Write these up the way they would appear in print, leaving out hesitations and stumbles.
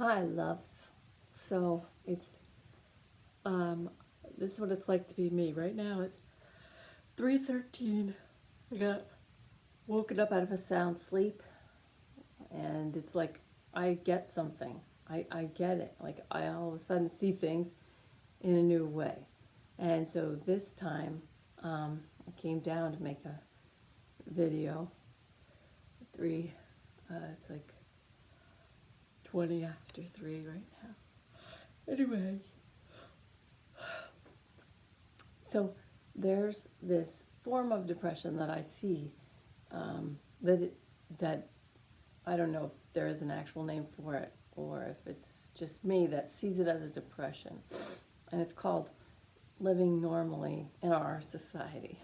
Hi, loves. So it's this is what it's like to be me right now. It's 3:13. I got woken up out of a sound sleep, and it's like I get something. I get it. Like I all of a sudden see things in a new way, and so this time I came down to make a video. Three. It's like 20 after 3 right now. Anyway. So there's this form of depression that I see that I don't know if there is an actual name for it or if it's just me that sees it as a depression, and it's called living normally in our society,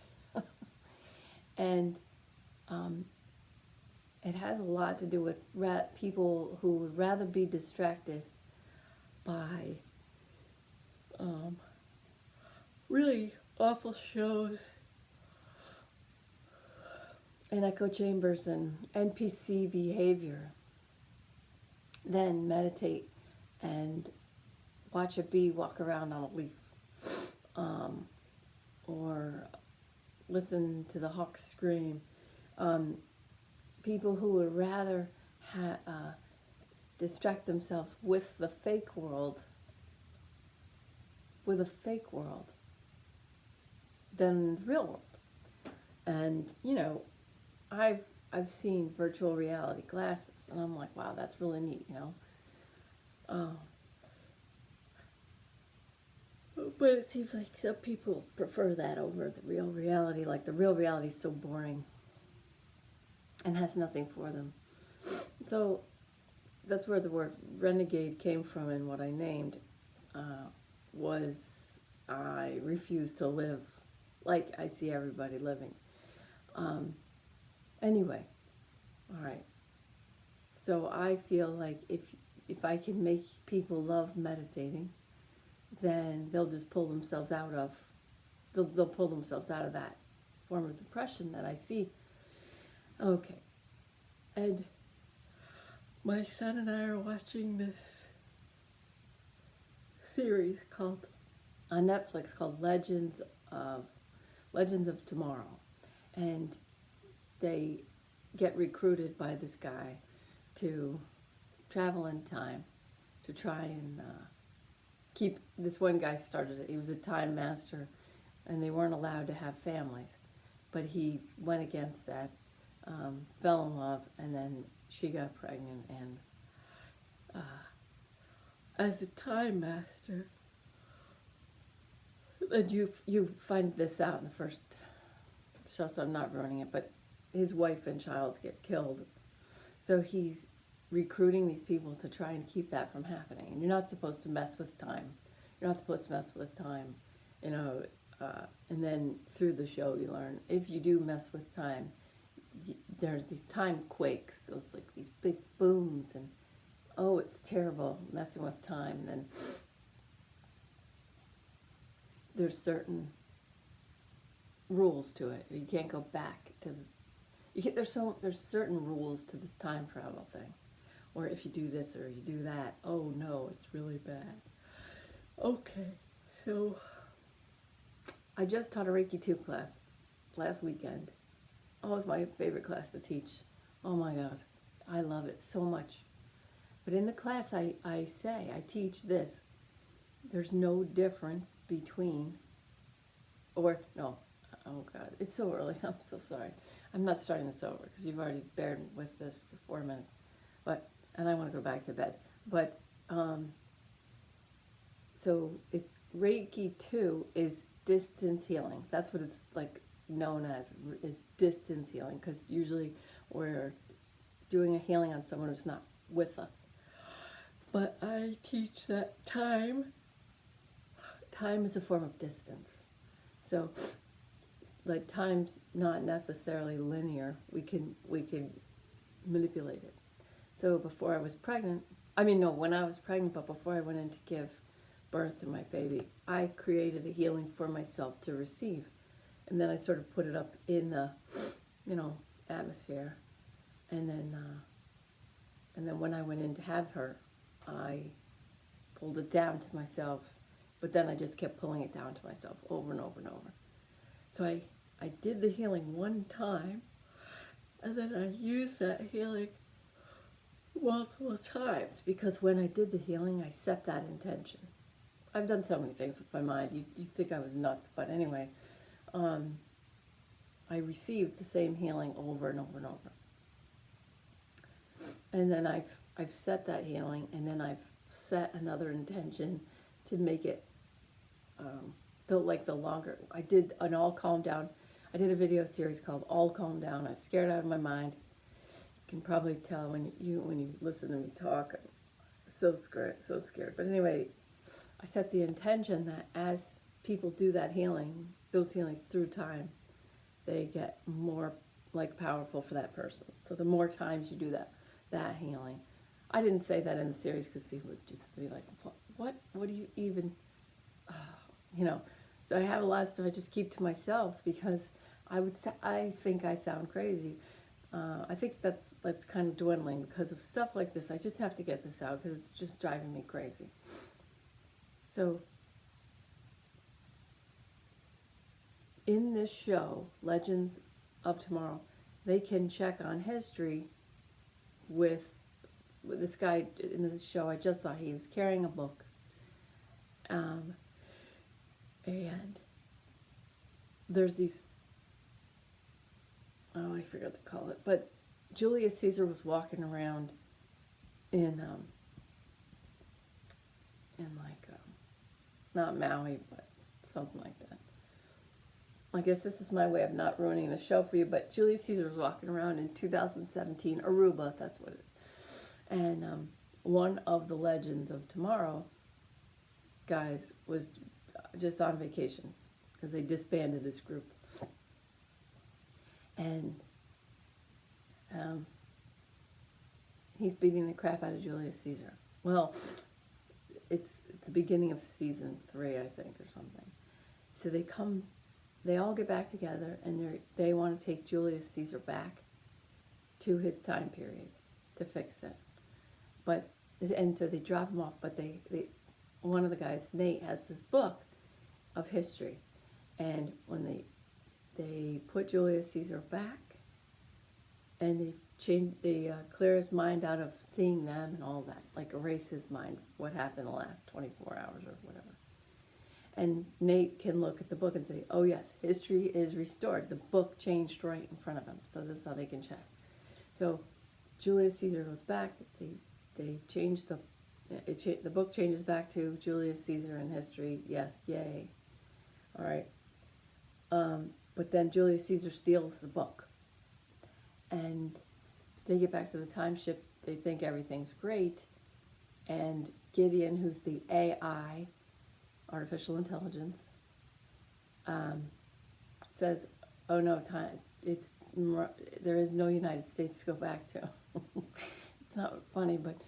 and it has a lot to do with people who would rather be distracted by really awful shows and echo chambers and NPC behavior than meditate and watch a bee walk around on a leaf, or listen to the hawks scream. People who would rather distract themselves with the fake world, than the real world. And I've seen virtual reality glasses, and I'm like, wow, that's really neat, But it seems like some people prefer that over the real reality. Like the real reality is so boring and has nothing for them. So that's where the word renegade came from, and what I named was I refuse to live like I see everybody living. Anyway, all right. So I feel like if I can make people love meditating, then they'll just pull themselves out of they'll pull themselves out of that form of depression that I see. Okay, and my son and I are watching this series called on Netflix called Legends of Tomorrow, and they get recruited by this guy to travel in time to try and keep this one guy started it. He was a time master, and they weren't allowed to have families, but he went against that, fell in love, and then she got pregnant, and as a time master, and you find this out in the first show, so I'm not ruining it, but his wife and child get killed. So he's recruiting these people to try and keep that from happening. And you're not supposed to mess with time. You're not supposed to mess with time, and then through the show you learn if you do mess with time, there's these time quakes. So it's like these big booms, and oh, it's terrible messing with time. And then there's certain rules to it. You can't go back to there's certain rules to this time travel thing. Or if you do this or you do that, oh no, it's really bad. Okay, so I just taught a Reiki 2 class last weekend. Oh, it was my favorite class to teach. Oh my God, I love it so much. But in the class I teach this. There's no difference between, or no, oh God, it's so early. I'm so sorry. I'm not starting this over because you've already bared with this for 4 minutes. And I want to go back to bed. But so it's Reiki 2 is distance healing. That's what it's like known as, is distance healing, because usually we're doing a healing on someone who's not with us. But I teach that time is a form of distance. So like time's not necessarily linear. We can manipulate it. So before I was pregnant, when I was pregnant, but before I went in to give birth to my baby, I created a healing for myself to receive. And then I sort of put it up in the, atmosphere. And then when I went in to have her, I pulled it down to myself, but then I just kept pulling it down to myself over and over and over. So I did the healing one time, and then I used that healing multiple times, because when I did the healing, I set that intention. I've done so many things with my mind. You think I was nuts, but anyway, I received the same healing over and over and over. And then I've set that healing, and then I've set another intention to make it the longer. I did an all calm down. I did a video series called All Calm Down. I was scared out of my mind. You can probably tell when you listen to me talk. I'm so scared. But anyway, I set the intention that as people do that healing, those healings through time, they get more powerful for that person. So the more times you do that healing. I didn't say that in the series because people would just be like, what do you even, So I have a lot of stuff I just keep to myself because I think I sound crazy. I think that's kind of dwindling because of stuff like this. I just have to get this out because it's just driving me crazy. So in this show, Legends of Tomorrow, they can check on history with this guy in this show I just saw. He was carrying a book. And there's these, I forgot to call it, but Julius Caesar was walking around in not Maui, but something like that. I guess this is my way of not ruining the show for you, but Julius Caesar was walking around in 2017, Aruba, that's what it is. And one of the Legends of Tomorrow guys was just on vacation because they disbanded this group. And he's beating the crap out of Julius Caesar. Well, it's the beginning of season 3, I think, or something. So they all get back together, and they want to take Julius Caesar back to his time period to fix it. And so they drop him off, but one of the guys, Nate, has this book of history. And when they put Julius Caesar back, and they clear his mind out of seeing them and all that, erase his mind, what happened in the last 24 hours or whatever. And Nate can look at the book and say, oh yes, history is restored. The book changed right in front of him. So this is how they can check. So Julius Caesar goes back. They change the book changes back to Julius Caesar in history. Yes, yay. All right. But then Julius Caesar steals the book. And they get back to the time ship. They think everything's great. And Gideon, who's the AI, artificial intelligence, says, oh no, there is no United States to go back to. It's not funny, but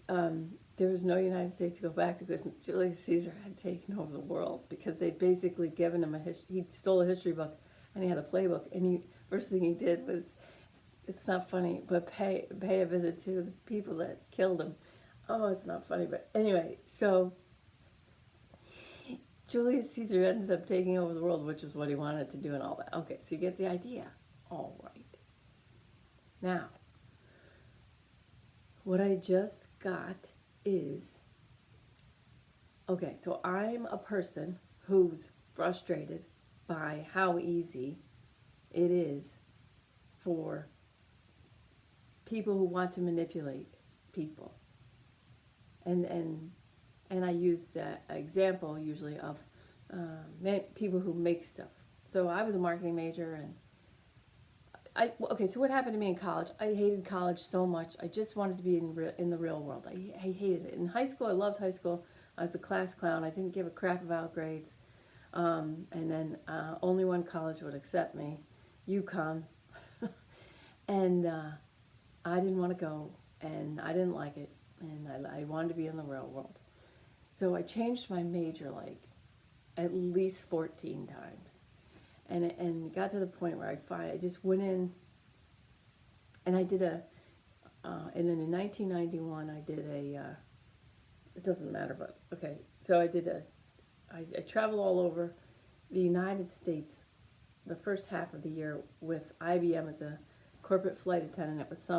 there was no United States to go back to because Julius Caesar had taken over the world because they'd basically given him he stole a history book and he had a playbook, and first thing he did was, it's not funny, but pay a visit to the people that killed him. Oh, it's not funny, but anyway, so Julius Caesar ended up taking over the world, which is what he wanted to do and all that. Okay, so you get the idea. All right. Now, what I just got is, okay, so I'm a person who's frustrated by how easy it is for people who want to manipulate people. And I use that example usually of people who make stuff. So I was a marketing major, and so what happened to me in college? I hated college so much. I just wanted to be in the real world. I hated it. In high school, I loved high school. I was a class clown. I didn't give a crap about grades. And then only one college would accept me, UConn. And I didn't want to go, and I didn't like it, and I wanted to be in the real world. So I changed my major at least 14 times. And got to the point where I just went in, and I did and then in 1991 I did it doesn't matter, but okay. So I travel all over the United States the first half of the year with IBM as a corporate flight attendant. It was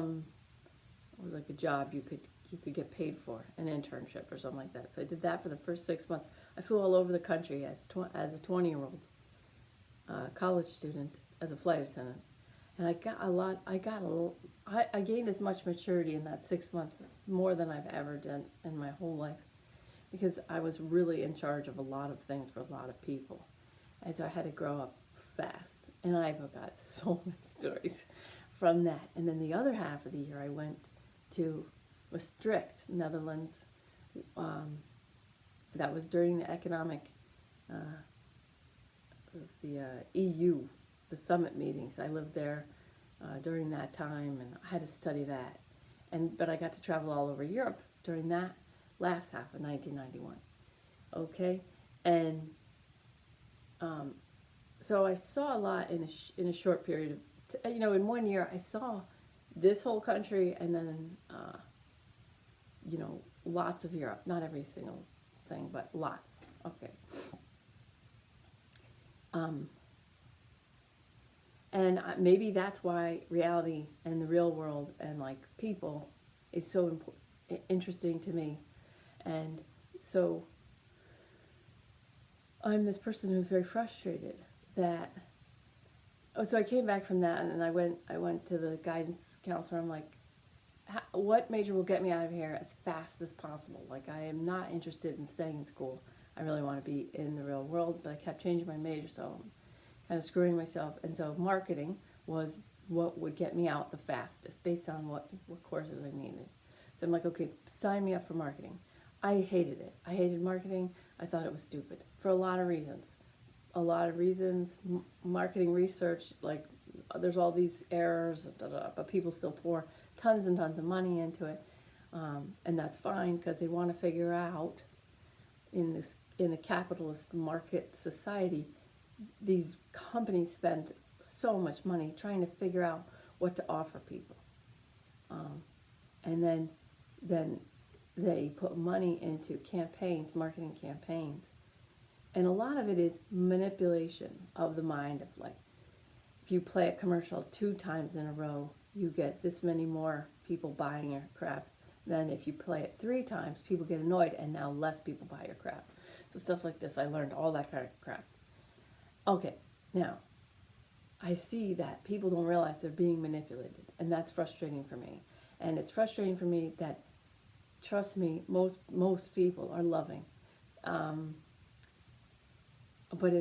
like a job you could get paid for, an internship or something like that. So I did that for the first 6 months. I flew all over the country as a 20-year-old college student as a flight attendant, and I got a lot. I gained as much maturity in that 6 months, more than I've ever done in my whole life, because I was really in charge of a lot of things for a lot of people, and so I had to grow up fast. And I've got so many stories from that. And then the other half of the year, I went to Maastricht, Netherlands. That was during the economic, it was the EU, the summit meetings. I lived there during that time, and I had to study that. But I got to travel all over Europe during that last half of 1991. Okay, and so I saw a lot in a short period of, in 1 year I saw this whole country, and then lots of Europe. Not every single thing, but lots. Okay. And maybe that's why reality and the real world and like people is so interesting to me. And so I'm this person who's very frustrated that. Oh, so I came back from that, and I went to the guidance counselor. I'm like, what major will get me out of here as fast as possible? Like, I am not interested in staying in school. I really want to be in the real world, but I kept changing my major, so I'm kind of screwing myself. And so marketing was what would get me out the fastest based on what courses I needed. So I'm like, okay, sign me up for marketing. I hated it. I hated marketing. I thought it was stupid for a lot of reasons. Marketing research, like, there's all these errors, but people still pour tons and tons of money into it, and that's fine because they want to figure out in a capitalist market society, these companies spend so much money trying to figure out what to offer people, and then they put money into campaigns, marketing campaigns. And a lot of it is manipulation of the mind, of like, if you play a commercial 2 times in a row, you get this many more people buying your crap than if you play it 3 times, people get annoyed, and now less people buy your crap. So stuff like this, I learned all that kind of crap. Okay, now, I see that people don't realize they're being manipulated, and that's frustrating for me. And it's frustrating for me that, trust me, most people are loving. But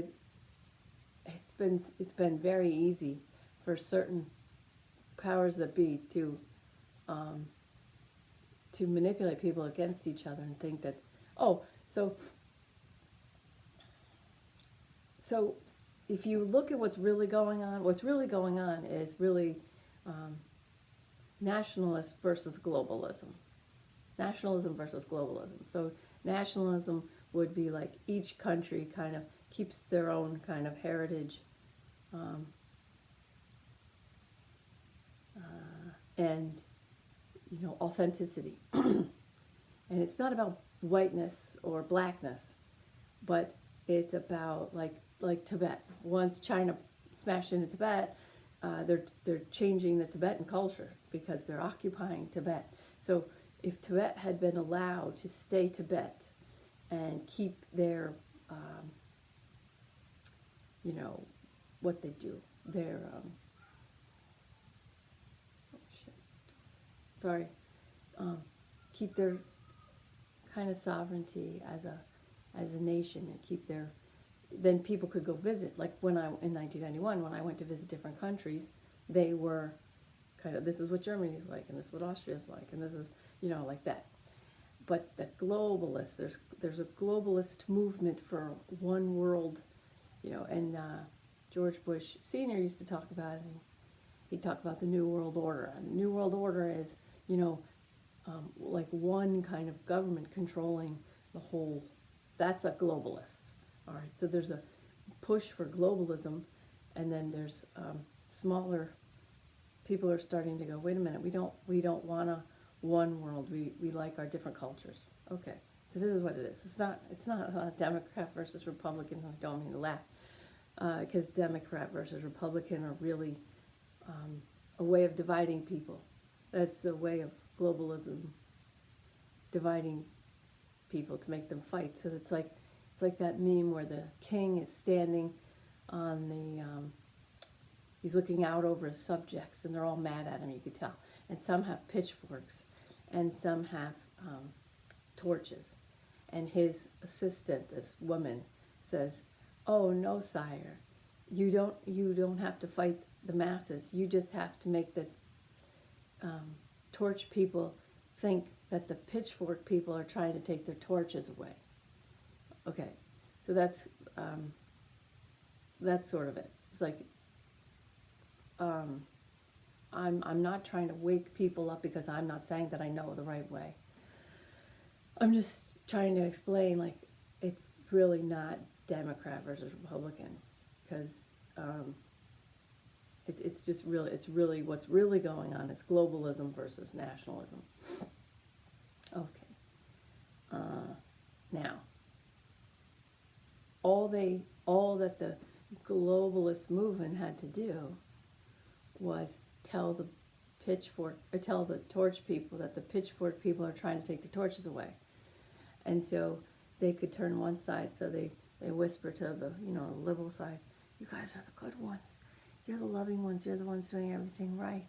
it's been very easy for certain powers that be to manipulate people against each other and think that, so if you look at what's really going on is really nationalist versus globalism. Nationalism versus globalism. So nationalism would be like each country kind of keeps their own kind of heritage, and authenticity. And it's not about whiteness or blackness, but it's about like Tibet. Once China smashed into Tibet, they're changing the Tibetan culture because they're occupying Tibet. So if Tibet had been allowed to stay Tibet and keep their what they do, their keep their kind of sovereignty as a nation, and keep their, then people could go visit. Like in 1991, when I went to visit different countries, they were kind of, this is what Germany's like, and this is what Austria's like, and this is like that. But the globalists, there's a globalist movement for one world, and George Bush Sr. used to talk about it. And he'd talk about the New World Order, and the New World Order is, like one kind of government controlling the whole. That's a globalist. All right, so there's a push for globalism, and then there's smaller people are starting to go, wait a minute, we don't want to one world. We like our different cultures. Okay, so this is what it is. It's not Democrat versus Republican. I don't mean to laugh, because Democrat versus Republican are really a way of dividing people. That's the way of globalism, dividing people to make them fight. So it's like that meme where the king is standing on the he's looking out over his subjects, and they're all mad at him, you could tell. And some have pitchforks, and some have torches. And his assistant, this woman, says, "Oh no, sire, you don't have to fight the masses. You just have to make the torch people think that the pitchfork people are trying to take their torches away." Okay, so that's sort of it. It's like I'm not trying to wake people up, because I'm not saying that I know the right way. I'm just trying to explain, like, it's really not Democrat versus Republican, because it's just really, what's really going on is globalism versus nationalism. Okay. Now, all that the globalist movement had to do was tell the torch people that the pitchfork people are trying to take the torches away. And so they could turn one side, so they whisper to the liberal side, "You guys are the good ones. You're the loving ones. You're the ones doing everything right.